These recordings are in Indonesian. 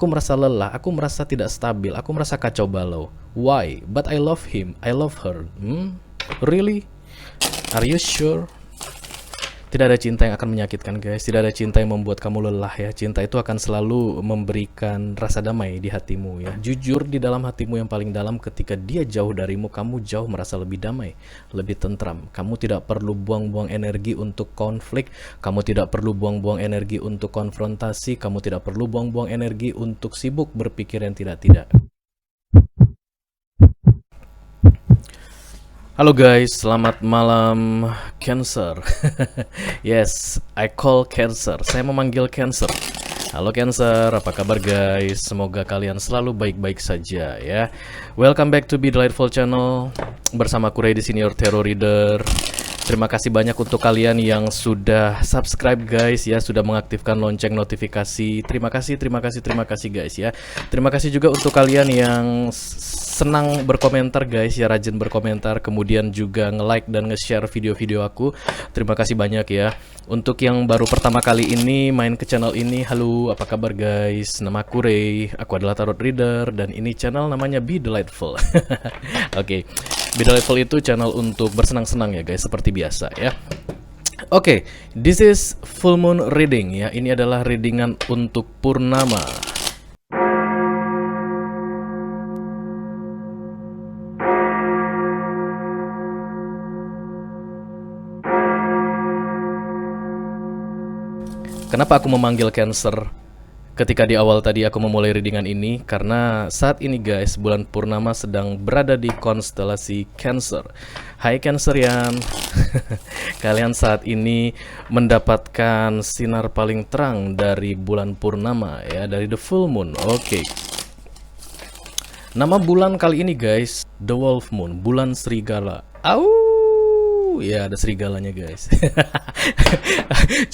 Aku merasa lelah, aku merasa tidak stabil, aku merasa kacau balau. Why? But I love him, I love her. Really? Are you sure? Tidak ada cinta yang akan menyakitkan guys, tidak ada cinta yang membuat kamu lelah ya. Cinta itu akan selalu memberikan rasa damai di hatimu ya. Jujur di dalam hatimu yang paling dalam, ketika dia jauh darimu, kamu jauh merasa lebih damai, lebih tentram. Kamu tidak perlu buang-buang energi untuk konflik, kamu tidak perlu buang-buang energi untuk konfrontasi, kamu tidak perlu buang-buang energi untuk sibuk berpikir yang tidak-tidak. Halo guys, selamat malam Cancer. Yes, I call Cancer. Saya memanggil Cancer. Halo Cancer, apa kabar guys? Semoga kalian selalu baik-baik saja ya. Welcome back to Be Delightful Channel. Bersama aku Ray di sini, your Tarot Reader. Terima kasih banyak untuk kalian yang sudah subscribe guys ya, sudah mengaktifkan lonceng notifikasi. Terima kasih guys ya. Terima kasih juga untuk kalian yang senang berkomentar guys ya, rajin berkomentar, kemudian juga nge-like dan nge-share video-video aku. Terima kasih banyak ya. Untuk yang baru pertama kali ini main ke channel ini, halo, apa kabar guys? Nama aku Ray, aku adalah Tarot Reader dan ini channel namanya Be Delightful. Oke. Be Delightful itu channel untuk bersenang-senang ya guys, seperti biasa ya. Oke, this is full moon reading ya. Ini adalah readingan untuk purnama. Kenapa aku memanggil Cancer ketika di awal tadi aku memulai readingan ini? Karena saat ini guys, bulan purnama sedang berada di konstelasi Cancer. Hai Cancerian. Kalian saat ini mendapatkan sinar paling terang dari bulan purnama ya, dari the full moon. Oke. Nama bulan kali ini guys, the wolf moon, bulan serigala. Ya ada serigalanya guys.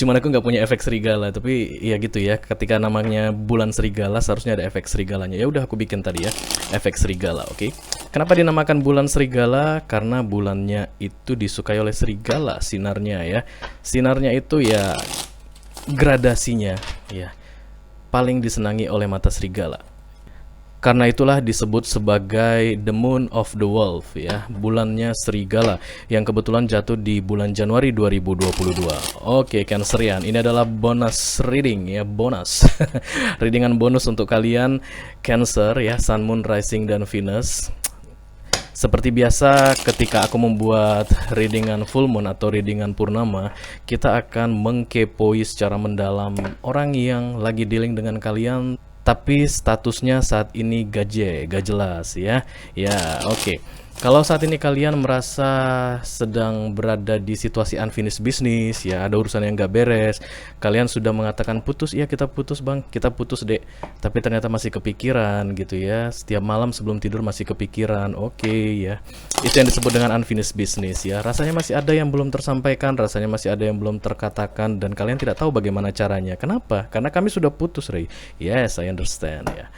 Cuman aku nggak punya efek serigala, tapi ya gitu ya, ketika namanya bulan serigala seharusnya ada efek serigalanya. Ya udah aku bikin tadi ya, efek serigala. Oke. Kenapa dinamakan bulan serigala? Karena bulannya itu disukai oleh serigala, sinarnya ya. Sinarnya itu ya gradasinya ya paling disenangi oleh mata serigala. Karena itulah disebut sebagai the moon of the wolf ya, bulannya serigala, yang kebetulan jatuh di bulan Januari 2022. Oke Cancerian, ini adalah bonus reading ya, bonus. Readingan bonus untuk kalian Cancer ya, Sun, Moon, Rising, dan Venus. Seperti biasa ketika aku membuat readingan full moon atau readingan purnama, kita akan mengkepoi secara mendalam orang yang lagi dealing dengan kalian, tapi statusnya saat ini gak jelas ya. Ya, oke. Kalau saat ini kalian merasa sedang berada di situasi unfinished business ya, ada urusan yang gak beres, kalian sudah mengatakan putus, iya kita putus bang, kita putus dek, tapi ternyata masih kepikiran gitu ya, setiap malam sebelum tidur masih kepikiran. Oke ya, itu yang disebut dengan unfinished business ya. Rasanya masih ada yang belum tersampaikan, rasanya masih ada yang belum terkatakan, dan kalian tidak tahu bagaimana caranya. Kenapa? Karena kami sudah putus Ray. Yes, I understand ya.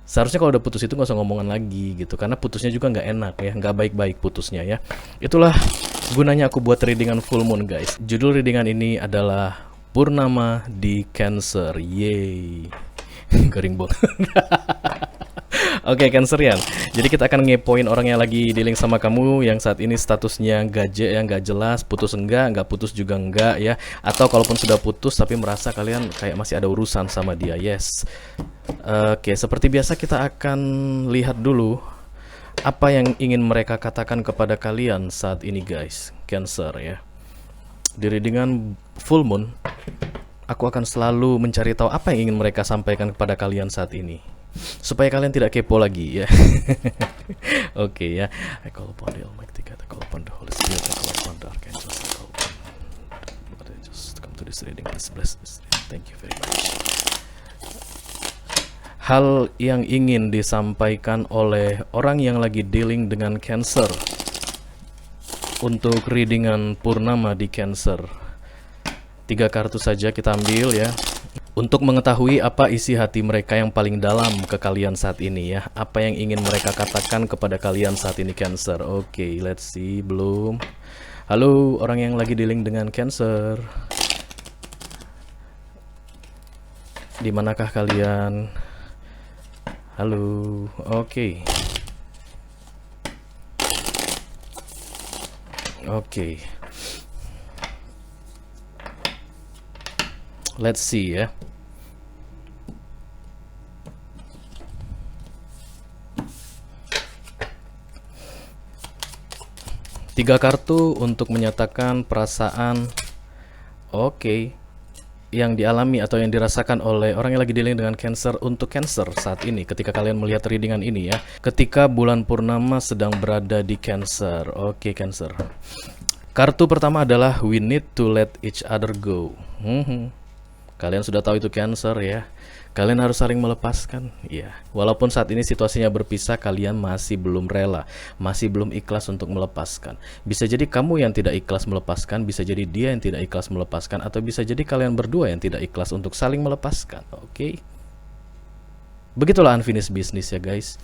Seharusnya kalau udah putus itu nggak usah ngomongan lagi gitu, karena putusnya juga nggak enak ya, nggak baik-baik putusnya ya. Itulah gunanya aku buat readingan full moon guys. Judul readingan ini adalah Purnama di Cancer. Yeay. Garing banget. Oke Cancerian, jadi kita akan ngepoin orang yang lagi dealing sama kamu, yang saat ini statusnya nggak jelas, putus nggak putus juga enggak ya, atau kalaupun sudah putus tapi merasa kalian kayak masih ada urusan sama dia. Yes. Oke, seperti biasa kita akan lihat dulu apa yang ingin mereka katakan kepada kalian saat ini guys, Cancer ya. Di readingan full moon, aku akan selalu mencari tahu apa yang ingin mereka sampaikan kepada kalian saat ini, supaya kalian tidak kepo lagi ya. Oke ya. I call upon the Almighty God, I call upon the Holy Spirit, I call upon the Archangels, I call upon Lord Angels to come to this reading. Please bless this reading. Thank you very much. Hal yang ingin disampaikan oleh orang yang lagi dealing dengan Cancer untuk readingan purnama di Cancer. 3 kartu saja kita ambil ya, untuk mengetahui apa isi hati mereka yang paling dalam ke kalian saat ini ya. Apa yang ingin mereka katakan kepada kalian saat ini Cancer. Oke, let's see. Belum. Halo orang yang lagi dealing dengan Cancer, di manakah kalian? Halo. Oke. Oke. Let's see ya. Tiga kartu untuk menyatakan perasaan yang dialami atau yang dirasakan oleh orang yang lagi dealing dengan Cancer untuk Cancer saat ini ketika kalian melihat readingan ini ya. Ketika bulan purnama sedang berada di Cancer. Oke, Cancer. Kartu pertama adalah we need to let each other go. Kalian sudah tahu itu Cancer ya. Kalian harus saling melepaskan, ya. Walaupun saat ini situasinya berpisah, kalian masih belum rela, masih belum ikhlas untuk melepaskan. Bisa jadi kamu yang tidak ikhlas melepaskan, bisa jadi dia yang tidak ikhlas melepaskan, atau bisa jadi kalian berdua yang tidak ikhlas untuk saling melepaskan, oke? Begitulah unfinished business ya guys.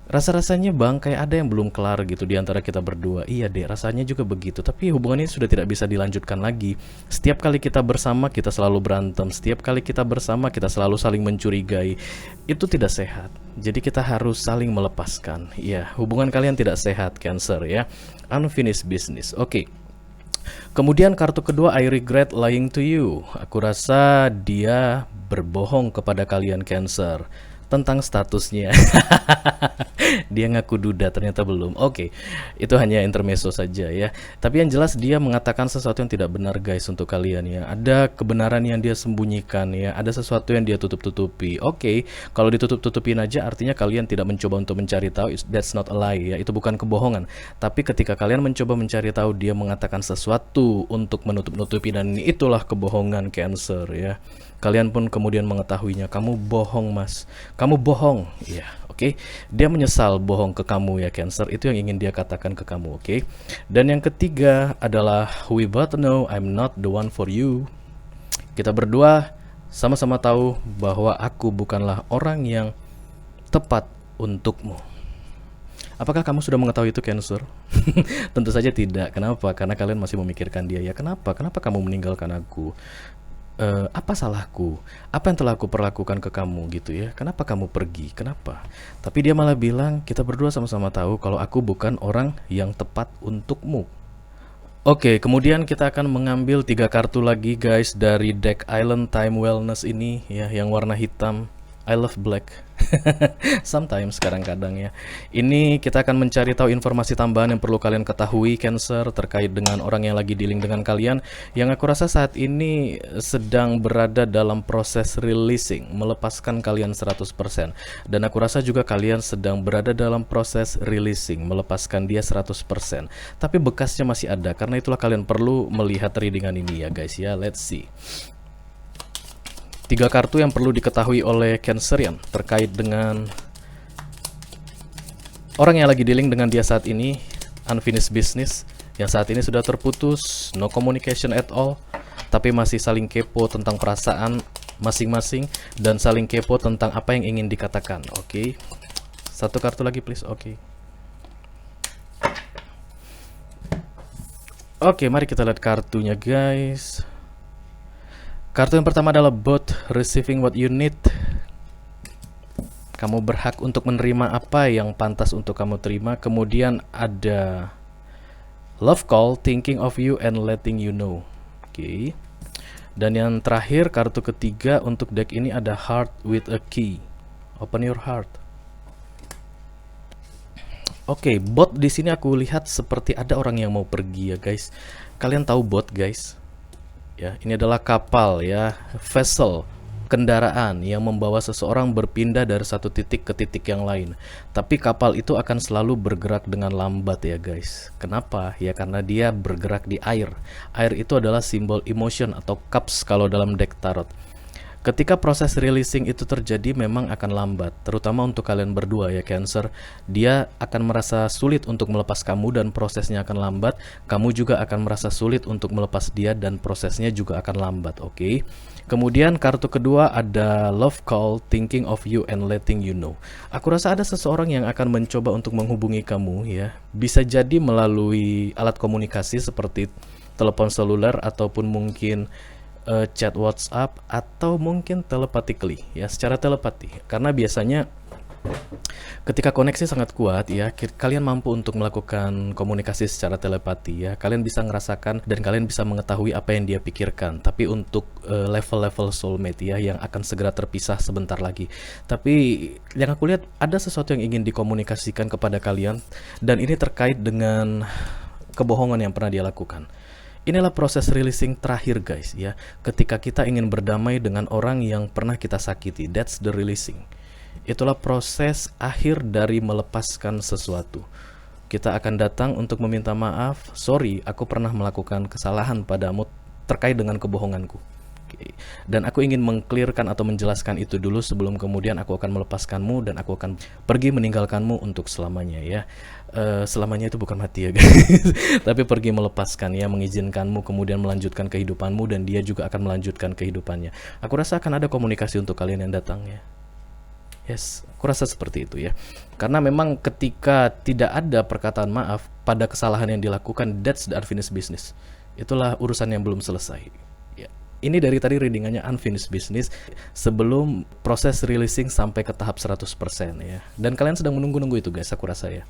Rasa-rasanya bang kayak ada yang belum kelar gitu di antara kita berdua. Iya deh, rasanya juga begitu. Tapi hubungan ini sudah tidak bisa dilanjutkan lagi. Setiap kali kita bersama kita selalu berantem. Setiap kali kita bersama kita selalu saling mencurigai. Itu tidak sehat. Jadi kita harus saling melepaskan. Iya, hubungan kalian tidak sehat, Cancer ya. Unfinished business. Oke. Kemudian kartu kedua, I regret lying to you. Aku rasa dia berbohong kepada kalian, Cancer, tentang statusnya. Dia ngaku duda, ternyata belum. Oke, itu hanya intermezzo saja ya. Tapi yang jelas dia mengatakan sesuatu yang tidak benar guys untuk kalian ya. Ada kebenaran yang dia sembunyikan ya. Ada sesuatu yang dia tutup-tutupi. Oke, kalau ditutup-tutupin aja artinya kalian tidak mencoba untuk mencari tahu. That's not a lie ya. Itu bukan kebohongan. Tapi ketika kalian mencoba mencari tahu, dia mengatakan sesuatu untuk menutup-nutupi, dan itulah kebohongan, Cancer ya. Kalian pun kemudian mengetahuinya. Kamu bohong mas, kamu bohong. Iya, oke. Dia menyesal bohong ke kamu ya, Cancer. Itu yang ingin dia katakan ke kamu, oke. Dan yang ketiga adalah we both know I'm not the one for you. Kita berdua sama-sama tahu bahwa aku bukanlah orang yang tepat untukmu. Apakah kamu sudah mengetahui itu, Cancer? Tentu saja tidak. Kenapa? Karena kalian masih memikirkan dia ya. Kenapa? Kenapa kamu meninggalkan aku? Apa salahku? Apa yang telah aku perlakukan ke kamu gitu ya? Kenapa kamu pergi? Kenapa? Tapi dia malah bilang kita berdua sama-sama tahu kalau aku bukan orang yang tepat untukmu. Oke, kemudian kita akan mengambil 3 kartu lagi guys dari deck Island Time Wellness ini ya, yang warna hitam. I love black. Sometimes, kadang-kadang ya. Ini kita akan mencari tahu informasi tambahan yang perlu kalian ketahui, Cancer, terkait dengan orang yang lagi dealing dengan kalian, yang aku rasa saat ini sedang berada dalam proses releasing, melepaskan kalian 100%. Dan aku rasa juga kalian sedang berada dalam proses releasing, melepaskan dia 100%. Tapi bekasnya masih ada, karena itulah kalian perlu melihat readingan ini ya guys ya. Let's see. 3 kartu yang perlu diketahui oleh Cancerian terkait dengan orang yang lagi dealing dengan dia saat ini. Unfinished business yang saat ini sudah terputus, no communication at all, tapi masih saling kepo tentang perasaan masing-masing dan saling kepo tentang apa yang ingin dikatakan. Oke. 1 kartu lagi please. Oke. Oke, mari kita lihat kartunya guys. Kartu yang pertama adalah both receiving what you need. Kamu berhak untuk menerima apa yang pantas untuk kamu terima. Kemudian ada love call, thinking of you and letting you know. Oke. Dan yang terakhir, kartu ketiga untuk deck ini ada heart with a key. Open your heart. Oke, bot di sini aku lihat seperti ada orang yang mau pergi ya guys. Kalian tahu bot guys? Ya, ini adalah kapal ya, vessel, kendaraan yang membawa seseorang berpindah dari satu titik ke titik yang lain. Tapi kapal itu akan selalu bergerak dengan lambat ya guys. Kenapa? Ya karena dia bergerak di air. Air itu adalah simbol emotion atau cups kalau dalam deck tarot. Ketika proses releasing itu terjadi memang akan lambat, terutama untuk kalian berdua ya Cancer. Dia akan merasa sulit untuk melepas kamu dan prosesnya akan lambat. Kamu juga akan merasa sulit untuk melepas dia dan prosesnya juga akan lambat, oke? Kemudian kartu kedua ada love call, thinking of you and letting you know. Aku rasa ada seseorang yang akan mencoba untuk menghubungi kamu ya. Bisa jadi melalui alat komunikasi seperti telepon seluler ataupun mungkin chat WhatsApp atau mungkin telepathically ya, secara telepati. Karena biasanya Ketika koneksi sangat kuat ya, kalian mampu untuk melakukan komunikasi secara telepati ya. Kalian bisa ngerasakan dan kalian bisa mengetahui apa yang dia pikirkan. Tapi untuk level-level soulmate ya yang akan segera terpisah sebentar lagi. Tapi yang aku lihat ada sesuatu yang ingin dikomunikasikan kepada kalian, dan ini terkait dengan kebohongan yang pernah dia lakukan. Inilah proses releasing terakhir guys ya. Ketika kita ingin berdamai dengan orang yang pernah kita sakiti, that's the releasing. Itulah proses akhir dari melepaskan sesuatu. Kita akan datang untuk meminta maaf. Sorry, aku pernah melakukan kesalahan padamu terkait dengan kebohonganku. Dan aku ingin mengclearkan atau menjelaskan itu dulu sebelum kemudian aku akan melepaskanmu dan aku akan pergi meninggalkanmu untuk selamanya ya. Selamanya itu bukan mati ya guys. Tapi pergi melepaskan ya, mengizinkanmu kemudian melanjutkan kehidupanmu, dan dia juga akan melanjutkan kehidupannya. Aku rasa akan ada komunikasi untuk kalian yang datang ya. Yes, aku rasa seperti itu ya. Karena memang ketika tidak ada perkataan maaf pada kesalahan yang dilakukan, that's the unfinished business. Itulah urusan yang belum selesai. Ya. Ini dari tadi readingannya unfinished business sebelum proses releasing sampai ke tahap 100% ya. Dan kalian sedang menunggu-nunggu itu guys, aku rasa ya.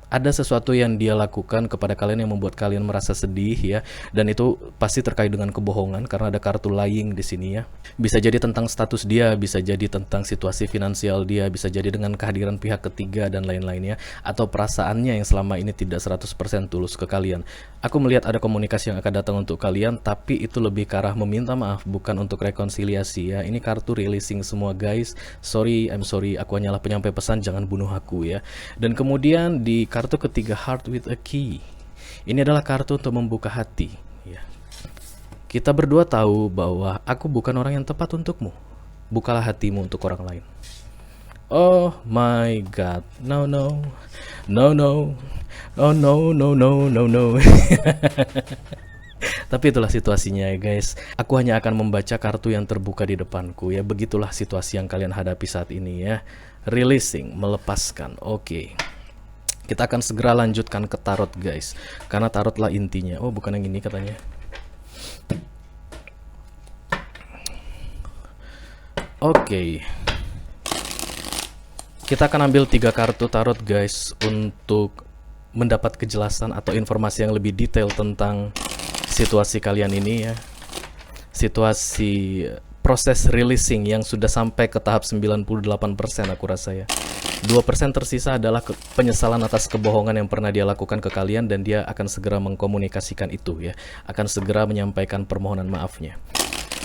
Ada sesuatu yang dia lakukan kepada kalian yang membuat kalian merasa sedih ya, dan itu pasti terkait dengan kebohongan karena ada kartu lying di sini ya. Bisa jadi tentang status dia, bisa jadi tentang situasi finansial dia, bisa jadi dengan kehadiran pihak ketiga dan lain-lainnya, atau perasaannya yang selama ini tidak 100% tulus ke kalian. Aku melihat ada komunikasi yang akan datang untuk kalian, tapi itu lebih ke arah meminta maaf, bukan untuk rekonsiliasi ya. Ini kartu releasing semua guys. Sorry, I'm sorry, aku hanyalah penyampai pesan, jangan bunuh aku ya. Dan kemudian di kartu ketiga, Heart with a Key. Ini adalah kartu untuk membuka hati ya. Kita berdua tahu bahwa aku bukan orang yang tepat untukmu. Bukalah hatimu untuk orang lain. Oh my god. No no. No no. Oh no no no no no. Tapi itulah situasinya ya guys. Aku hanya akan membaca kartu yang terbuka di depanku ya. Begitulah situasi yang kalian hadapi saat ini ya. Releasing, melepaskan. Oke. Kita akan segera lanjutkan ke tarot guys, karena tarotlah intinya. Oh bukan yang ini katanya. Oke. Kita akan ambil 3 kartu tarot guys untuk mendapat kejelasan atau informasi yang lebih detail tentang situasi kalian ini ya. Situasi proses releasing yang sudah sampai ke tahap 98% aku rasa ya. 2% tersisa adalah penyesalan atas kebohongan yang pernah dia lakukan ke kalian, dan dia akan segera mengkomunikasikan itu ya. Akan segera menyampaikan permohonan maafnya.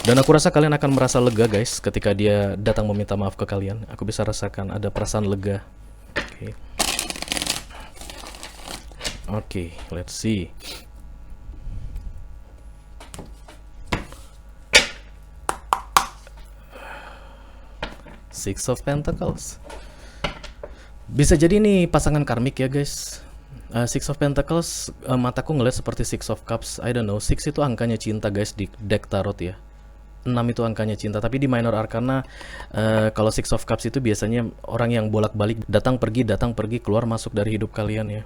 Dan aku rasa kalian akan merasa lega guys ketika dia datang meminta maaf ke kalian. Aku bisa rasakan ada perasaan lega. Oke, let's see. Six of Pentacles. Bisa jadi nih pasangan karmik ya guys. Six of Pentacles, mataku ngeliat seperti Six of Cups. I don't know, Six itu angkanya cinta guys di deck tarot ya. 6 itu angkanya cinta, tapi di minor arcana kalau Six of Cups itu biasanya orang yang bolak-balik datang pergi, keluar masuk dari hidup kalian ya.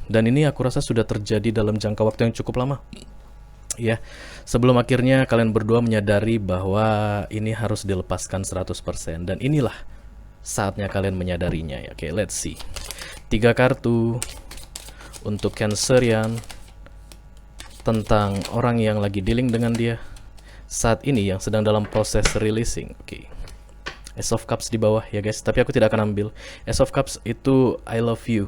Dan ini aku rasa sudah terjadi dalam jangka waktu yang cukup lama ya. Sebelum akhirnya kalian berdua menyadari bahwa ini harus dilepaskan 100%, dan inilah saatnya kalian menyadarinya ya. Oke, let's see. 3 kartu untuk Cancerian tentang orang yang lagi dealing dengan dia saat ini yang sedang dalam proses releasing. Oke. Ace of Cups di bawah ya guys, tapi aku tidak akan ambil. Ace of Cups itu I love you,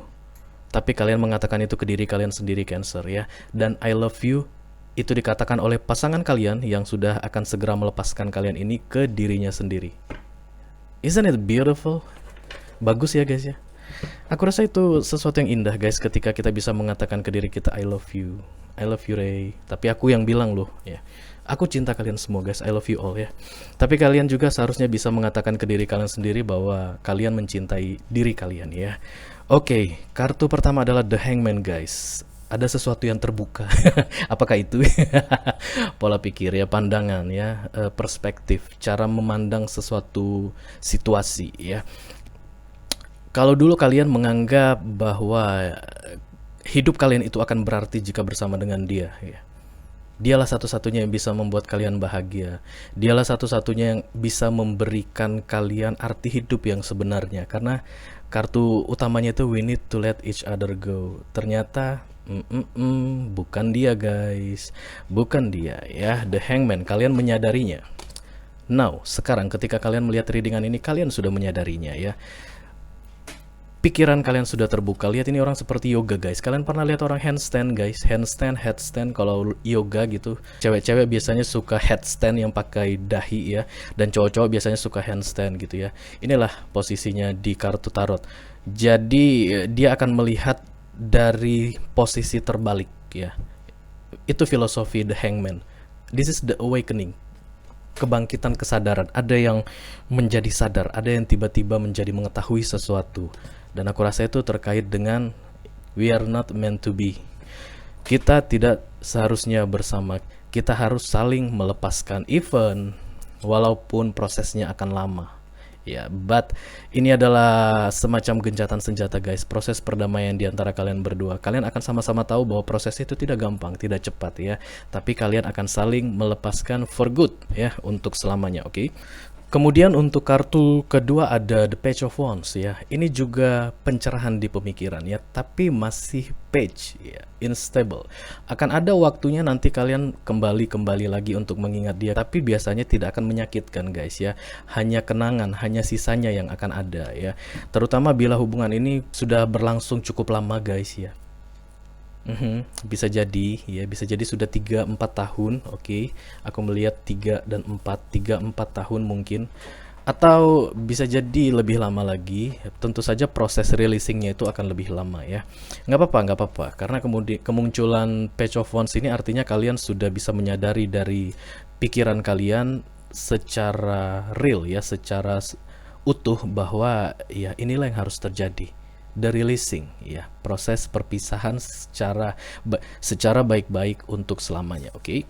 tapi kalian mengatakan itu ke diri kalian sendiri Cancer ya. Dan I love you itu dikatakan oleh pasangan kalian yang sudah akan segera melepaskan kalian ini ke dirinya sendiri. Isn't it beautiful? Bagus ya guys ya. Aku rasa itu sesuatu yang indah guys ketika kita bisa mengatakan ke diri kita I love you. I love you Ray. Tapi aku yang bilang loh ya. Aku cinta kalian semua guys. I love you all ya. Tapi kalian juga seharusnya bisa mengatakan ke diri kalian sendiri bahwa kalian mencintai diri kalian ya. Oke, kartu pertama adalah The Hangman guys. Ada sesuatu yang terbuka. Apakah itu? Pola pikir ya, pandangan ya, perspektif, cara memandang sesuatu situasi ya. Kalau dulu kalian menganggap bahwa hidup kalian itu akan berarti jika bersama dengan dia ya. Dialah satu-satunya yang bisa membuat kalian bahagia. Dialah satu-satunya yang bisa memberikan kalian arti hidup yang sebenarnya. Karena kartu utamanya itu we need to let each other go. Ternyata bukan dia guys. Bukan dia ya. The Hangman, kalian menyadarinya. Now, sekarang ketika kalian melihat readingan ini, kalian sudah menyadarinya ya. Pikiran kalian sudah terbuka. Lihat ini orang seperti yoga guys. Kalian pernah lihat orang handstand guys? Handstand, headstand. Kalau yoga gitu, cewek-cewek biasanya suka headstand yang pakai dahi ya, dan cowok-cowok biasanya suka handstand gitu ya. Inilah posisinya di kartu tarot. Jadi dia akan melihat dari posisi terbalik ya. Itu filosofi The Hangman. This is the awakening, kebangkitan kesadaran. Ada yang menjadi sadar, ada yang tiba-tiba menjadi mengetahui sesuatu. Dan aku rasa itu terkait dengan we are not meant to be. Kita tidak seharusnya bersama. Kita harus saling melepaskan, even walaupun prosesnya akan lama. Ya, but ini adalah semacam gencatan senjata guys. Proses perdamaian di antara kalian berdua. Kalian akan sama-sama tahu bahwa proses itu tidak gampang, tidak cepat ya. Tapi kalian akan saling melepaskan for good ya, untuk selamanya, oke? Kemudian untuk kartu kedua ada The Page of Wands ya. Ini juga pencerahan di pemikiran ya, tapi masih page ya, unstable. Akan ada waktunya nanti kalian kembali lagi untuk mengingat dia, tapi biasanya tidak akan menyakitkan guys ya. Hanya kenangan, hanya sisanya yang akan ada ya. Terutama bila hubungan ini sudah berlangsung cukup lama guys ya. Bisa jadi ya, bisa jadi sudah 3-4 tahun. Oke. Aku melihat 3 dan 4 tahun mungkin, atau bisa jadi lebih lama lagi. Tentu saja proses releasingnya itu akan lebih lama ya. Nggak apa-apa, karena kemudian kemunculan Page of Wands ini artinya kalian sudah bisa menyadari dari pikiran kalian secara real ya, secara utuh bahwa ya inilah yang harus terjadi. The releasing ya, proses perpisahan secara baik-baik untuk selamanya, oke?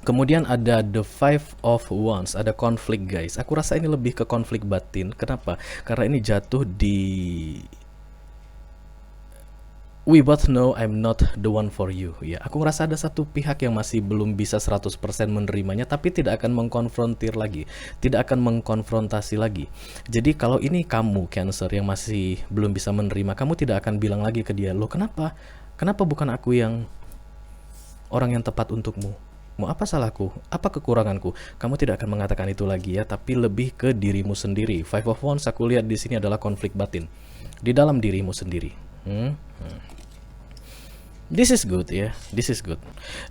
Kemudian ada The Five of Wands, ada konflik guys. Aku rasa ini lebih ke konflik batin. Kenapa? Karena ini jatuh di we both know I'm not the one for you ya. Aku ngerasa ada satu pihak yang masih belum bisa 100% menerimanya, tapi tidak akan mengkonfrontir lagi, tidak akan mengkonfrontasi lagi. Jadi kalau ini kamu Cancer yang masih belum bisa menerima, kamu tidak akan bilang lagi ke dia, "Loh kenapa? Kenapa bukan aku yang orang yang tepat untukmu? Mau apa salahku? Apa kekuranganku?" Kamu tidak akan mengatakan itu lagi ya, tapi lebih ke dirimu sendiri. Five of Wands aku lihat di sini adalah konflik batin di dalam dirimu sendiri. This is good ya, this is good.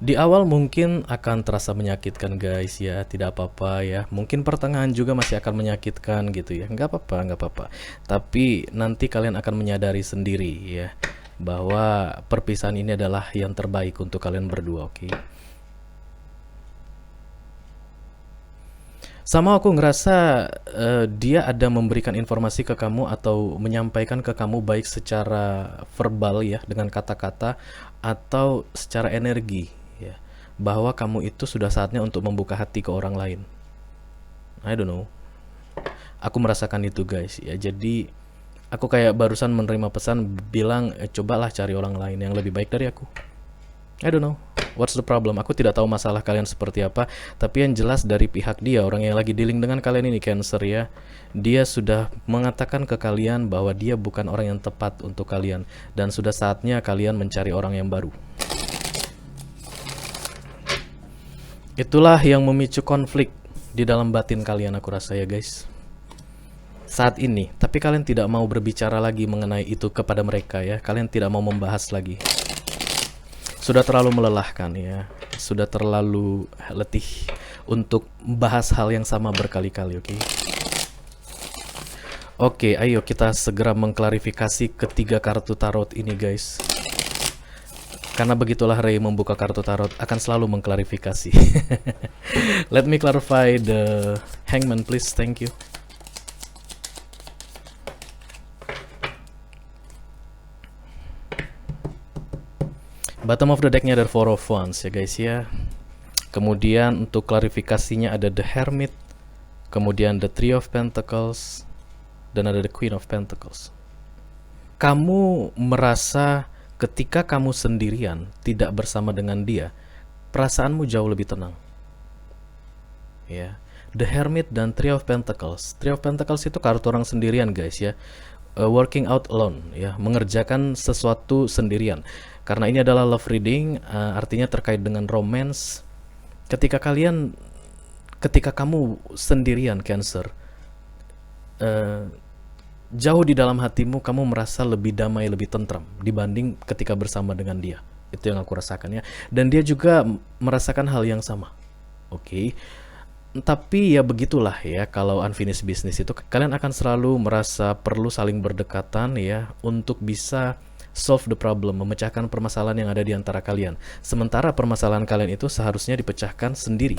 Di awal mungkin akan terasa menyakitkan guys ya, tidak apa-apa ya. Mungkin pertengahan juga masih akan menyakitkan gitu ya, nggak apa-apa. Tapi nanti kalian akan menyadari sendiri ya, bahwa perpisahan ini adalah yang terbaik untuk kalian berdua, oke? Sama aku ngerasa dia ada memberikan informasi ke kamu atau menyampaikan ke kamu baik secara verbal ya, dengan kata-kata, atau secara energi ya, bahwa kamu itu sudah saatnya untuk membuka hati ke orang lain. I don't know. Aku merasakan itu guys ya. Jadi aku kayak barusan menerima pesan bilang cobalah cari orang lain yang lebih baik dari aku. I don't know what's the problem. Aku tidak tahu masalah kalian seperti apa, tapi yang jelas dari pihak dia, orang yang lagi dealing dengan kalian ini Cancer ya, dia sudah mengatakan ke kalian bahwa dia bukan orang yang tepat untuk kalian, dan sudah saatnya kalian mencari orang yang baru. Itulah yang memicu konflik di dalam batin kalian, aku rasa ya guys, saat ini. Tapi kalian tidak mau berbicara lagi mengenai itu kepada mereka ya. Kalian tidak mau membahas lagi. Sudah terlalu melelahkan ya, sudah terlalu letih untuk membahas hal yang sama berkali-kali, oke? Oke, ayo kita segera mengklarifikasi ketiga kartu tarot ini guys. Karena begitulah Ray membuka kartu tarot, akan selalu mengklarifikasi. Let me clarify the Hangman please, thank you. Bottom of the decknya ada Four of Wands ya guys ya. Kemudian untuk klarifikasinya ada The Hermit, kemudian The Three of Pentacles, dan ada The Queen of Pentacles. Kamu merasa ketika kamu sendirian, tidak bersama dengan dia, perasaanmu jauh lebih tenang. Ya, The Hermit dan Three of Pentacles. Three of Pentacles itu kartu orang sendirian guys ya. Working out alone ya, mengerjakan sesuatu sendirian. Karena ini adalah love reading, artinya terkait dengan romance. Ketika kamu sendirian Cancer, jauh di dalam hatimu kamu merasa lebih damai, lebih tentram dibanding ketika bersama dengan dia. Itu yang aku rasakan ya. Dan dia juga merasakan hal yang sama. Oke. Tapi ya begitulah ya, kalau unfinished business itu kalian akan selalu merasa perlu saling berdekatan ya untuk bisa solve the problem, memecahkan permasalahan yang ada di antara kalian. Sementara permasalahan kalian itu seharusnya dipecahkan sendiri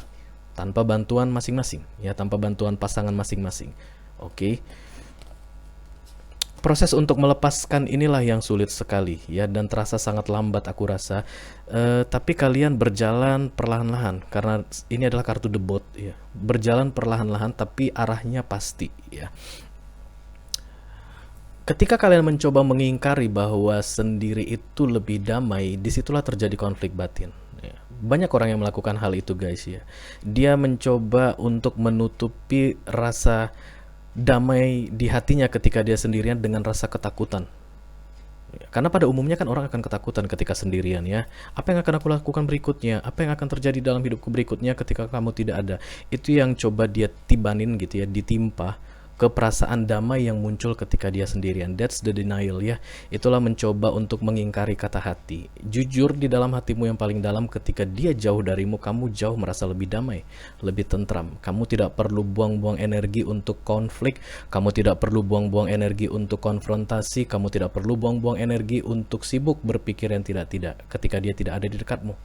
tanpa bantuan masing-masing ya, tanpa bantuan pasangan masing-masing. Oke. Proses untuk melepaskan inilah yang sulit sekali ya, dan terasa sangat lambat aku rasa. Tapi kalian berjalan perlahan-lahan karena ini adalah kartu The Boat ya. Berjalan perlahan-lahan tapi arahnya pasti ya. Ketika kalian mencoba mengingkari bahwa sendiri itu lebih damai, disitulah terjadi konflik batin ya. Banyak orang yang melakukan hal itu guys ya. Dia mencoba untuk menutupi rasa damai di hatinya ketika dia sendirian dengan rasa ketakutan. Karena pada umumnya kan orang akan ketakutan ketika sendirian ya. Apa yang akan aku lakukan berikutnya? Apa yang akan terjadi dalam hidupku berikutnya ketika kamu tidak ada? Itu yang coba dia tibanin gitu ya, ditimpa ke perasaan damai yang muncul ketika dia sendirian. That's the denial ya. Itulah mencoba untuk mengingkari kata hati. Jujur di dalam hatimu yang paling dalam, ketika dia jauh darimu, kamu jauh merasa lebih damai, lebih tentram. Kamu tidak perlu buang-buang energi untuk konflik, kamu tidak perlu buang-buang energi untuk konfrontasi, kamu tidak perlu buang-buang energi untuk sibuk berpikir yang tidak-tidak ketika dia tidak ada di dekatmu.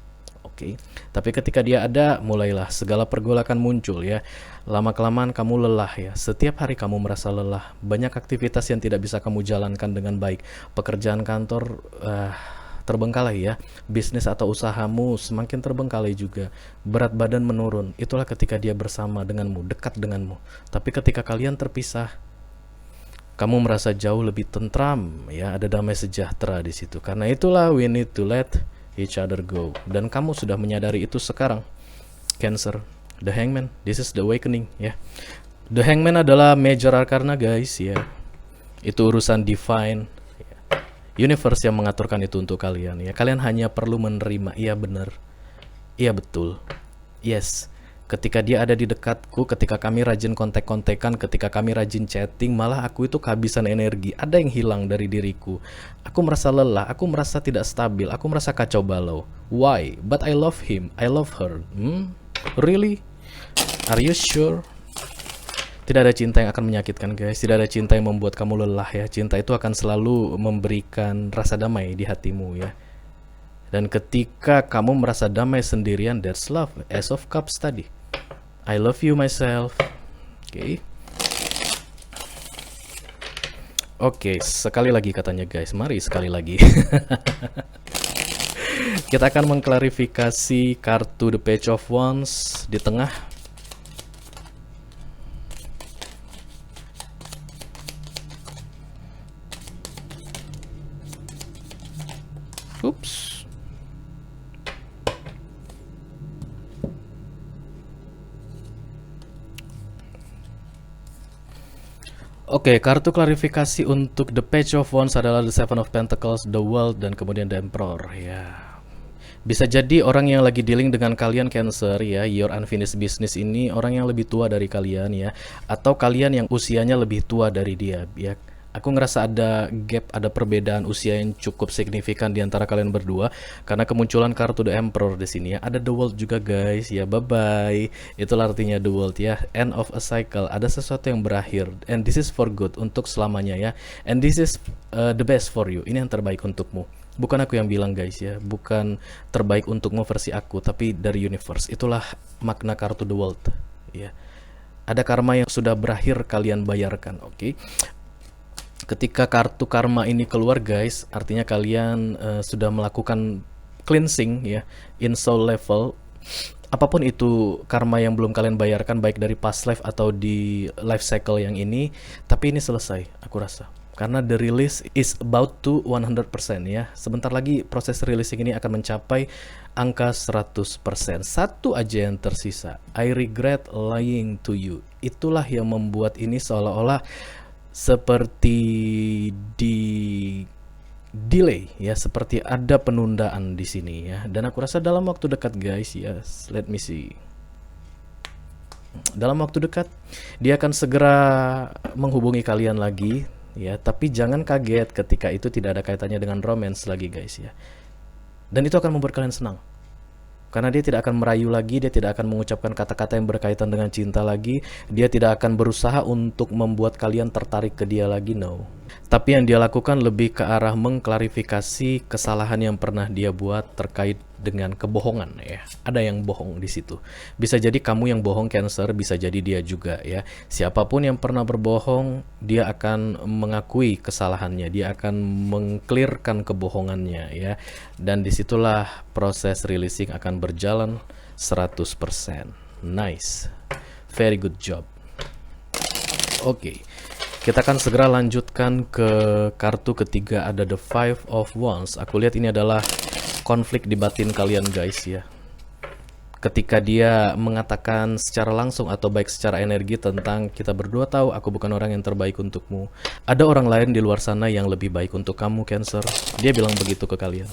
Oke. Tapi ketika dia ada, mulailah segala pergolakan muncul ya. Lama-kelamaan kamu lelah ya. Setiap hari kamu merasa lelah. Banyak aktivitas yang tidak bisa kamu jalankan dengan baik. Pekerjaan kantor terbengkalai ya. Bisnis atau usahamu semakin terbengkalai juga. Berat badan menurun. Itulah ketika dia bersama denganmu, dekat denganmu. Tapi ketika kalian terpisah, kamu merasa jauh lebih tentram ya. Ada damai sejahtera di situ. Karena itulah we need to let each other go. Dan kamu sudah menyadari itu sekarang Cancer. The Hangman, this is the awakening ya. The Hangman adalah major arcana guys ya. Itu urusan divine ya. Universe yang mengaturkan itu untuk kalian ya. Kalian hanya perlu menerima. Iya benar, iya betul, yes. Ketika dia ada di dekatku, ketika kami rajin kontek-kontekan, ketika kami rajin chatting, malah aku itu kehabisan energi. Ada yang hilang dari diriku. Aku merasa lelah, aku merasa tidak stabil, aku merasa kacau balau. Why? But I love him, I love her. Really? Are you sure? Tidak ada cinta yang akan menyakitkan guys. Tidak ada cinta yang membuat kamu lelah ya. Cinta itu akan selalu memberikan rasa damai di hatimu ya. Dan ketika kamu merasa damai sendirian, that's love. Ace of Cups tadi, I love you myself. Oke, sekali lagi katanya guys. Mari sekali lagi. Kita akan mengklarifikasi kartu The Page of Wands di tengah. Oops. Oke, kartu klarifikasi untuk The Page of Wands adalah The Seven of Pentacles, The World, dan kemudian The Emperor ya. Bisa jadi orang yang lagi dealing dengan kalian Cancer ya, your unfinished business ini orang yang lebih tua dari kalian ya, atau kalian yang usianya lebih tua dari dia ya. Aku ngerasa ada gap, ada perbedaan usia yang cukup signifikan di antara kalian berdua karena kemunculan kartu The Emperor di sini ya. Ada The World juga guys ya. Bye bye. Itulah artinya The World ya. End of a cycle. Ada sesuatu yang berakhir. And this is for good, untuk selamanya ya. And this is the best for you. Ini yang terbaik untukmu. Bukan aku yang bilang guys ya. Bukan terbaik untukmu versi aku, tapi dari universe. Itulah makna kartu The World ya. Ada karma yang sudah berakhir kalian bayarkan. Oke. Ketika kartu karma ini keluar guys, artinya kalian sudah melakukan cleansing ya, in soul level. Apapun itu karma yang belum kalian bayarkan, baik dari past life atau di life cycle yang ini, tapi ini selesai aku rasa. Karena the release is about to 100% ya. Sebentar lagi proses releasing ini akan mencapai angka 100%. Satu aja yang tersisa. I regret lying to you. Itulah yang membuat ini seolah-olah seperti di delay ya, seperti ada penundaan di sini ya. Dan aku rasa dalam waktu dekat guys, yes, let me see. Dalam waktu dekat dia akan segera menghubungi kalian lagi ya, tapi jangan kaget ketika itu tidak ada kaitannya dengan romance lagi guys ya. Dan itu akan membuat kalian senang. Karena dia tidak akan merayu lagi, dia tidak akan mengucapkan kata-kata yang berkaitan dengan cinta lagi, dia tidak akan berusaha untuk membuat kalian tertarik ke dia lagi, no. Tapi yang dia lakukan lebih ke arah mengklarifikasi kesalahan yang pernah dia buat terkait dengan kebohongan ya. Ada yang bohong di situ. Bisa jadi kamu yang bohong Cancer, bisa jadi dia juga ya. Siapapun yang pernah berbohong, dia akan mengakui kesalahannya, dia akan mengclearkan kebohongannya ya. Dan disitulah proses releasing akan berjalan 100%. Nice. Very good job. Oke. Kita akan segera lanjutkan ke kartu ketiga, ada the Five of Wands. Aku lihat ini adalah konflik di batin kalian guys ya. Ketika dia mengatakan secara langsung atau baik secara energi tentang kita berdua tahu aku bukan orang yang terbaik untukmu. Ada orang lain di luar sana yang lebih baik untuk kamu Cancer. Dia bilang begitu ke kalian.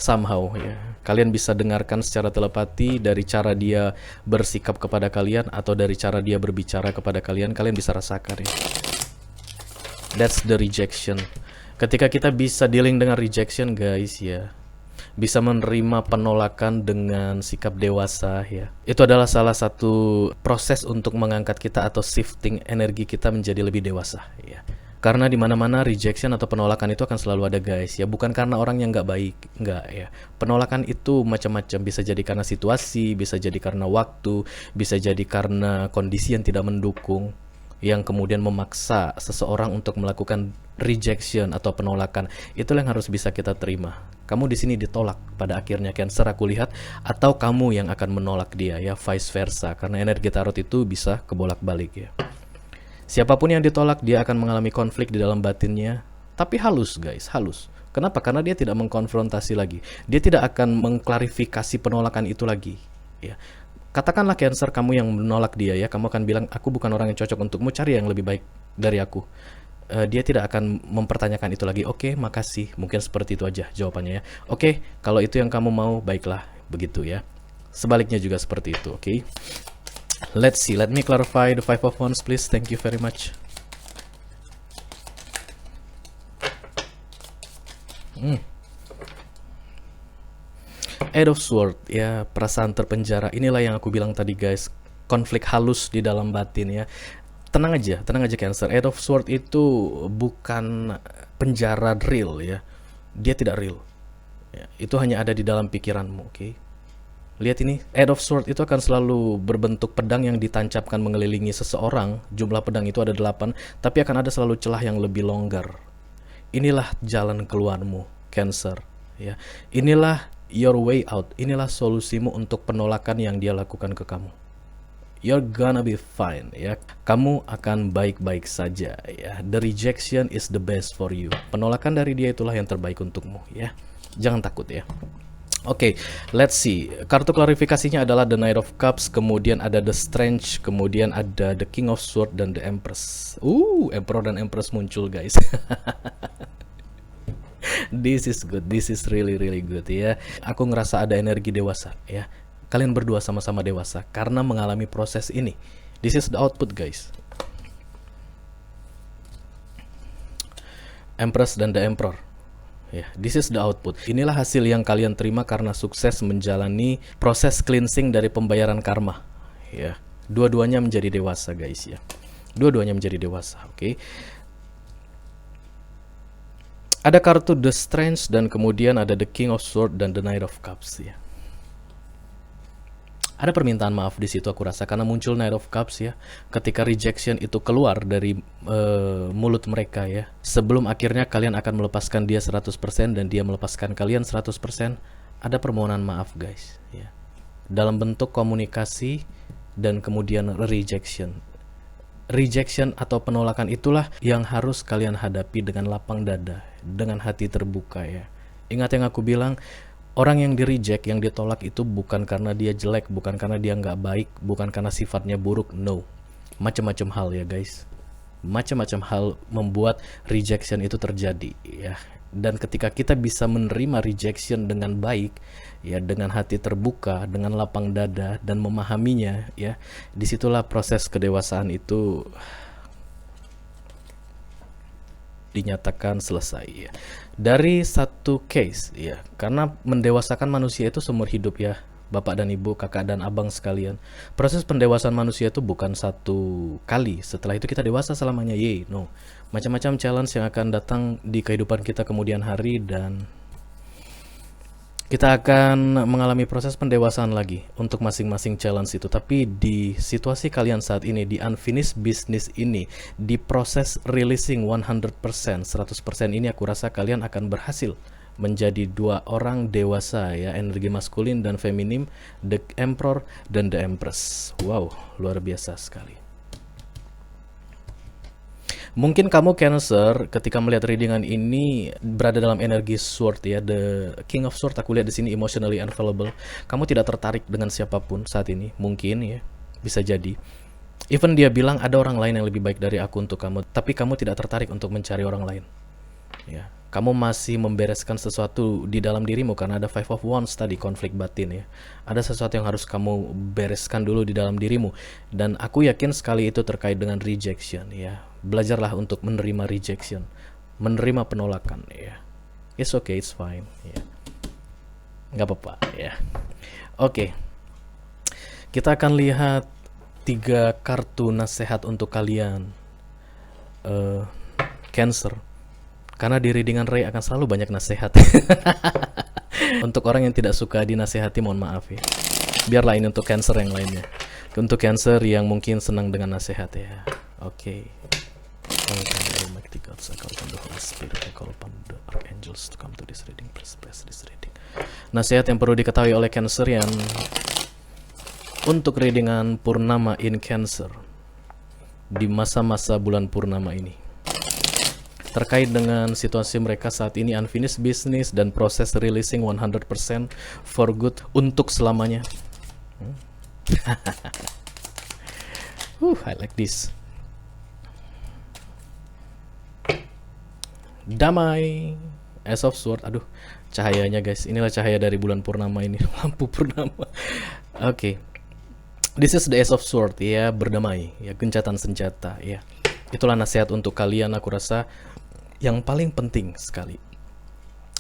Somehow ya. Kalian bisa dengarkan secara telepati dari cara dia bersikap kepada kalian atau dari cara dia berbicara kepada kalian, kalian bisa rasakan ya. That's the rejection. Ketika kita bisa dealing dengan rejection guys ya, bisa menerima penolakan dengan sikap dewasa ya. Itu adalah salah satu proses untuk mengangkat kita atau shifting energi kita menjadi lebih dewasa ya. Karena di mana-mana rejection atau penolakan itu akan selalu ada guys ya, bukan karena orang yang nggak baik, nggak ya. Penolakan itu macam-macam, bisa jadi karena situasi, bisa jadi karena waktu, bisa jadi karena kondisi yang tidak mendukung, yang kemudian memaksa seseorang untuk melakukan rejection atau penolakan. Itulah yang harus bisa kita terima. Kamu di sini ditolak pada akhirnya Cancer aku lihat, atau kamu yang akan menolak dia ya, vice versa. Karena energi tarot itu bisa kebolak-balik ya. Siapapun yang ditolak dia akan mengalami konflik di dalam batinnya, tapi halus guys, halus. Kenapa? Karena dia tidak mengkonfrontasi lagi. Dia tidak akan mengklarifikasi penolakan itu lagi ya. Katakanlah Cancer kamu yang menolak dia ya, kamu akan bilang aku bukan orang yang cocok untukmu, cari yang lebih baik dari aku. Dia tidak akan mempertanyakan itu lagi. Oke, makasih. Mungkin seperti itu aja jawabannya ya. Oke, kalau itu yang kamu mau, baiklah, begitu ya. Sebaliknya juga seperti itu, oke. Let's see, let me clarify the Five of Wands please. Thank you very much. Eight of Swords ya, perasaan terpenjara. Inilah yang aku bilang tadi guys, konflik halus di dalam batin ya. Tenang aja Cancer. Eight of Swords itu bukan penjara real ya. Dia tidak real ya, itu hanya ada di dalam pikiranmu, oke. Lihat ini, Eight of Swords itu akan selalu berbentuk pedang yang ditancapkan mengelilingi seseorang. Jumlah pedang itu ada 8, tapi akan ada selalu celah yang lebih longgar. Inilah jalan keluarmu, Cancer ya. Inilah your way out. Inilah solusimu untuk penolakan yang dia lakukan ke kamu. You're gonna be fine ya. Kamu akan baik-baik saja ya. The rejection is the best for you. Penolakan dari dia itulah yang terbaik untukmu ya. Jangan takut ya. Oke, let's see. Kartu klarifikasinya adalah the Knight of Cups, kemudian ada the Strange, kemudian ada the King of Swords dan the Empress. Emperor dan Empress muncul guys. This is good, this is really good ya. Aku ngerasa ada energi dewasa ya. Kalian berdua sama-sama dewasa karena mengalami proses ini. This is the output guys. Empress dan the Emperor. Ya, this is the output. Inilah hasil yang kalian terima karena sukses menjalani proses cleansing dari pembayaran karma. Ya, dua-duanya menjadi dewasa guys ya. Dua-duanya menjadi dewasa, oke. Ada kartu The Strange dan kemudian ada the King of Swords dan the Knight of Cups ya. Ada permintaan maaf di situ aku rasa karena muncul Knight of Cups ya. Ketika rejection itu keluar dari mulut mereka ya. Sebelum akhirnya kalian akan melepaskan dia 100% dan dia melepaskan kalian 100%, ada permohonan maaf guys ya. Dalam bentuk komunikasi dan kemudian rejection. rejection atau penolakan itulah yang harus kalian hadapi dengan lapang dada, dengan hati terbuka ya. Ingat yang aku bilang, orang yang di-reject, yang ditolak itu bukan karena dia jelek, bukan karena dia nggak baik, bukan karena sifatnya buruk, no. Macam-macam hal ya guys. Macam-macam hal membuat rejection itu terjadi ya. Dan ketika kita bisa menerima rejection dengan baik ya, dengan hati terbuka, dengan lapang dada dan memahaminya ya, disitulah proses kedewasaan itu dinyatakan selesai ya. Dari satu case ya, karena mendewasakan manusia itu seumur hidup ya, Bapak dan Ibu, kakak dan abang sekalian. Proses pendewasaan manusia itu bukan satu kali, setelah itu kita dewasa selamanya, no. Macam-macam challenge yang akan datang di kehidupan kita kemudian hari, dan kita akan mengalami proses pendewasaan lagi untuk masing-masing challenge itu. Tapi di situasi kalian saat ini, di unfinished business ini, di proses releasing 100%, 100% ini, aku rasa kalian akan berhasil menjadi dua orang dewasa ya, energi maskulin dan feminim, the emperor dan the empress. Wow, luar biasa sekali. Mungkin kamu Cancer ketika melihat readingan ini berada dalam energi sword ya, the king of sword. Aku lihat di sini emotionally unavailable. Kamu tidak tertarik dengan siapapun saat ini, mungkin ya, bisa jadi. Even dia bilang ada orang lain yang lebih baik dari aku untuk kamu, tapi kamu tidak tertarik untuk mencari orang lain. Ya, kamu masih membereskan sesuatu di dalam dirimu karena ada Five of Wands tadi, konflik batin ya. Ada sesuatu yang harus kamu bereskan dulu di dalam dirimu, dan aku yakin sekali itu terkait dengan rejection ya. Belajarlah untuk menerima rejection, menerima penolakan ya. It's okay, it's fine ya. Nggak apa-apa ya. Oke. Kita akan lihat 3 kartu nasihat untuk kalian Cancer. Karena di readingan Ray akan selalu banyak nasihat. Untuk orang yang tidak suka dinasehati, mohon maaf ya. Biarlah ini untuk Cancer yang lainnya. Untuk Cancer yang mungkin senang dengan nasihat ya. Oke. Nasihat yang perlu diketahui oleh Cancer yang untuk readingan purnama in Cancer di masa-masa bulan purnama ini, terkait dengan situasi mereka saat ini, unfinished business dan proses releasing 100% for good, untuk selamanya. I like this. Damai, Ace of Sword. Aduh, cahayanya guys, inilah cahaya dari bulan purnama ini. Lampu purnama. Oke. This is the Ace of Sword ya, berdamai ya, gencatan senjata ya. Itulah nasihat untuk kalian, aku rasa yang paling penting sekali.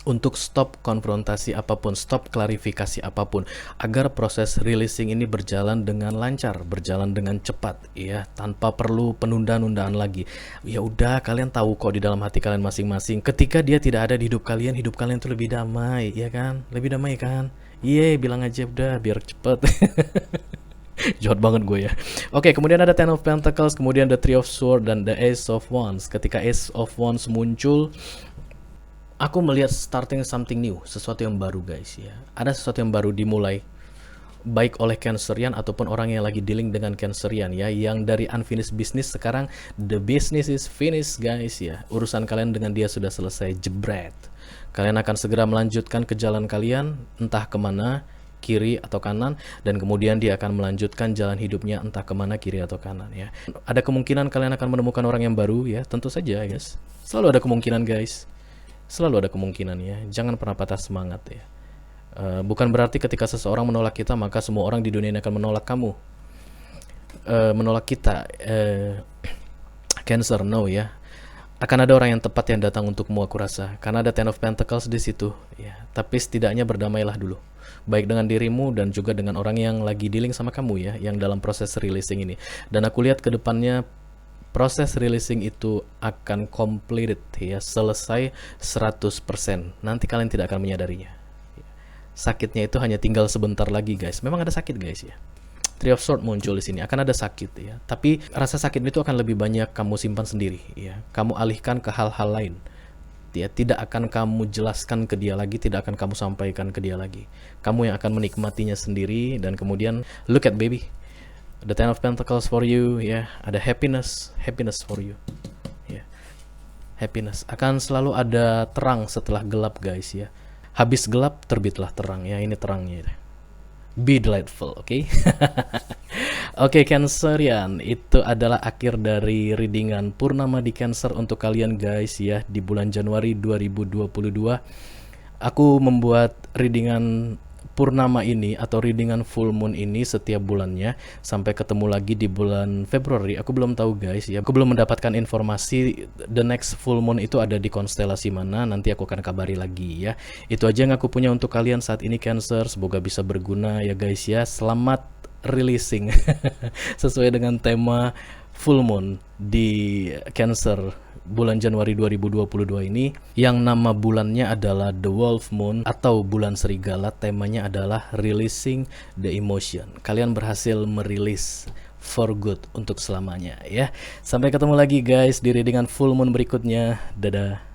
Untuk stop konfrontasi apapun, stop klarifikasi apapun, agar proses releasing ini berjalan dengan lancar, berjalan dengan cepat ya, tanpa perlu penundaan-nundaan lagi. Ya udah, kalian tahu kok di dalam hati kalian masing-masing, ketika dia tidak ada di hidup kalian itu lebih damai, ya kan? Lebih damai kan? Iya, bilang aja udah biar cepet. Jahat banget gue ya. Oke, kemudian ada Ten of Pentacles, kemudian the Three of Swords dan the Ace of Wands. Ketika Ace of Wands muncul, aku melihat starting something new, sesuatu yang baru guys ya. Ada sesuatu yang baru dimulai, baik oleh Cancerian ataupun orang yang lagi dealing dengan Cancerian ya, yang dari unfinished business sekarang the business is finished guys ya. Urusan kalian dengan dia sudah selesai, jebret. Kalian akan segera melanjutkan ke jalan kalian, entah kemana, kiri atau kanan, dan kemudian dia akan melanjutkan jalan hidupnya entah kemana, kiri atau kanan ya. Ada kemungkinan kalian akan menemukan orang yang baru ya, tentu saja guys. Selalu ada kemungkinan guys. Selalu ada kemungkinan ya, jangan pernah patah semangat ya. Bukan berarti ketika seseorang menolak kita, maka semua orang di dunia ini akan menolak kamu, menolak kita. Cancer, no ya. Akan ada orang yang tepat yang datang untukmu, aku rasa, karena ada Ten of Pentacles di situ ya. Tapi setidaknya berdamailah dulu, baik dengan dirimu dan juga dengan orang yang lagi dealing sama kamu ya, yang dalam proses releasing ini. Dan aku lihat ke depannya proses releasing itu akan completed ya, selesai 100%. Nanti kalian tidak akan menyadarinya. Sakitnya itu hanya tinggal sebentar lagi guys. Memang ada sakit guys ya. Three of Swords muncul di sini, akan ada sakit ya. Tapi rasa sakit itu akan lebih banyak kamu simpan sendiri ya. Kamu alihkan ke hal-hal lain. Ya, tidak akan kamu jelaskan ke dia lagi, tidak akan kamu sampaikan ke dia lagi. Kamu yang akan menikmatinya sendiri, dan kemudian look at baby. The Ten of Pentacles for you, ya. Ada happiness for you. Ya. Happiness. Akan selalu ada terang setelah gelap, guys, ya. Habis gelap terbitlah terang, ya. Ini terangnya. Be delightful, oke? Okay? Oke, Cancerian, itu adalah akhir dari readingan purnama di Cancer untuk kalian, guys, ya, di bulan Januari 2022. Aku membuat readingan purnama ini atau readingan full moon ini setiap bulannya sampai ketemu lagi di bulan Februari. Aku belum tahu, guys, ya. Aku belum mendapatkan informasi the next full moon itu ada di konstelasi mana. Nanti aku akan kabari lagi, ya. Itu aja yang aku punya untuk kalian saat ini, Cancer. Semoga bisa berguna, ya, guys, ya. Selamat releasing sesuai dengan tema full moon di Cancer bulan Januari 2022 ini, yang nama bulannya adalah The Wolf Moon atau bulan serigala. Temanya adalah releasing the emotion. Kalian berhasil merilis for good untuk selamanya, ya. Sampai ketemu lagi, guys, di readingan full moon berikutnya. Dadah.